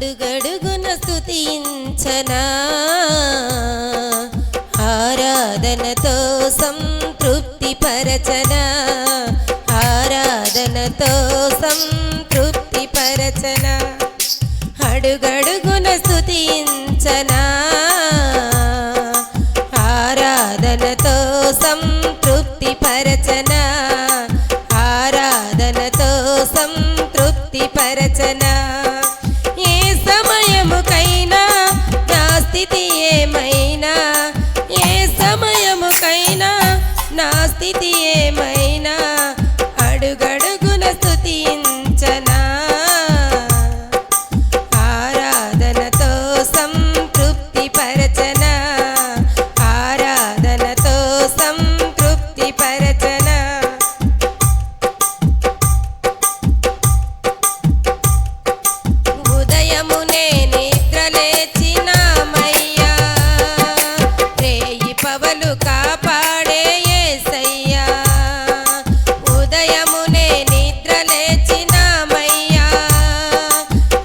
అడుగడుగున స్తుతించనా ఆరాధనతో సంతృప్తి పరచనా ఆరాధనతో సంతృప్తి పరచనా అడుగడుగున స్తుతించనా ఆరాధనతో సంతృప్తి పరచనా ఆరాధనతో సంతృప్తి పరచనా ఏ సమయముకైనా నా స్థితి ఏమైనా ఏ సమయముకైనా నా స్థితి ఏమైనా అడుగడుగున స్తుతించనా ఆరాధనతో సంతృప్తి పరచనా ఆరాధనతో సంతృప్తి పరచనా ఉదయమునే నిద్రలేచినామయ్యా రేయి పవలు కాపాడే యేసయ్యా ఉదయమునే నిద్రలేచినామయ్యా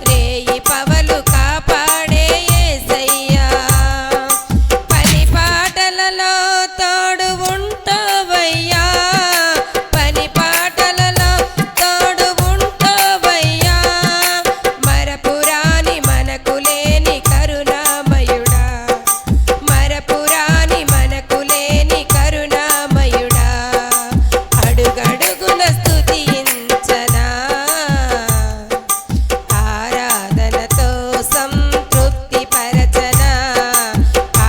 రేయి పవలు కాపాడే యేసయ్యా పని పాటలలో తోడు ఉంటావయ్యా పని పాటలలో తోడు ఉంటావయ్యా మరపురాని మనకు లేని కరుణామయుడా మరపురాని మనకు లేని కరుణామయుడా అడుగడుగున స్తుతించనా ఆరాధనతో సంతృప్తి పరచనా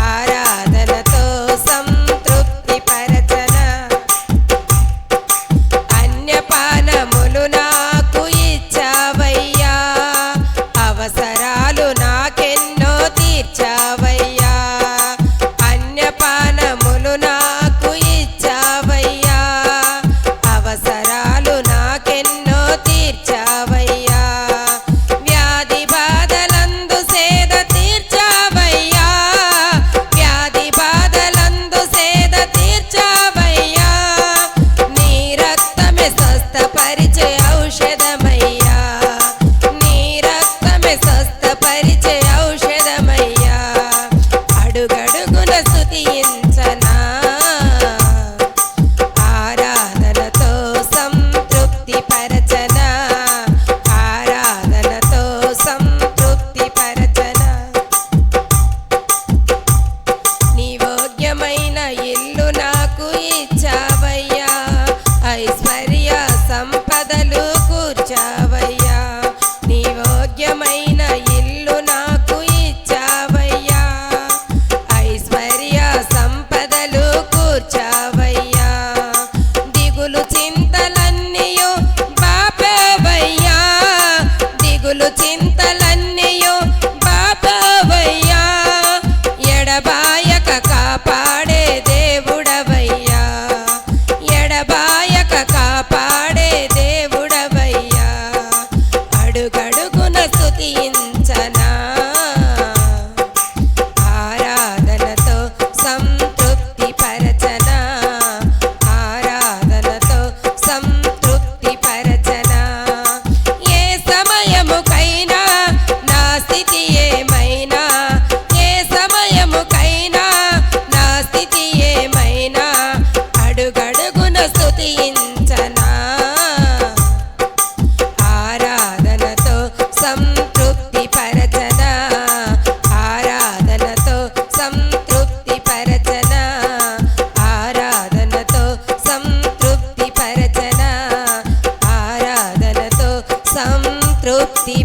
ఆరాధనతో సంతృప్తి పరచనా అన్యపానములు నాకు ఇచ్చావయ్యా అవసరాలు నాకెన్నో తీర్చావయ్యా అన్యపానములు నాకు ఇచ్చావయ్యా అవసరాలు నాకెన్నో తీర్చావయ్యా వ్యాధి బాధలందు సేద తీర్చావయ్యా వ్యాధి బాధలందు సేద తీర్చావయ్యా నీ రక్తమే స్వస్థపరిచే ఔషధమయ్యా నీ రక్తమే స్వస్థపరిచే ఔషధమయ్యా అడుగడుగున స్తుతించనా ఆరాధనతో సంతృప్తి పరచనా ఆరాధనతో సంతృప్తి పరచనా నీవోగ్యమైన ఇల్లు నాకు ఇచ్చావయ్యా ఐశ్వర్య సంపదలు కూర్చావయ్యా నీవోగ్యమైన ఇల్లు నాకు ఇచ్చావయ్యా ఐశ్వర్య సంపదలు కూర్చావయ్యా దిగులు చింతలన్నీయు బాపవయ్యా దిగులు చింతలన్నీయు బాపవయ్యా ఎడబాయక కాపాడే దేవుడవయ్యా ఎడబాయక కాపాడే దేవుడవయ్యా అడుగడుగున స్తుతించనా ఆరాధనతో సంతృప్తి పరచనా ఆరాధనతో సంతృప్తి పరచనా ఏ సమయముకైనా నా స్థితి ఏమైనా ఏ సమయముకైనా నా స్థితి ఏమైనా అడుగడుగున స్తుతించనా ఆరాధనతో సంతృప్తి పరచనా ఆరాధనతో సంతృప్తి పరచనా ఆరాధనతో సంతృప్తి పరచనా ఆరాధనతో సంతృప్తి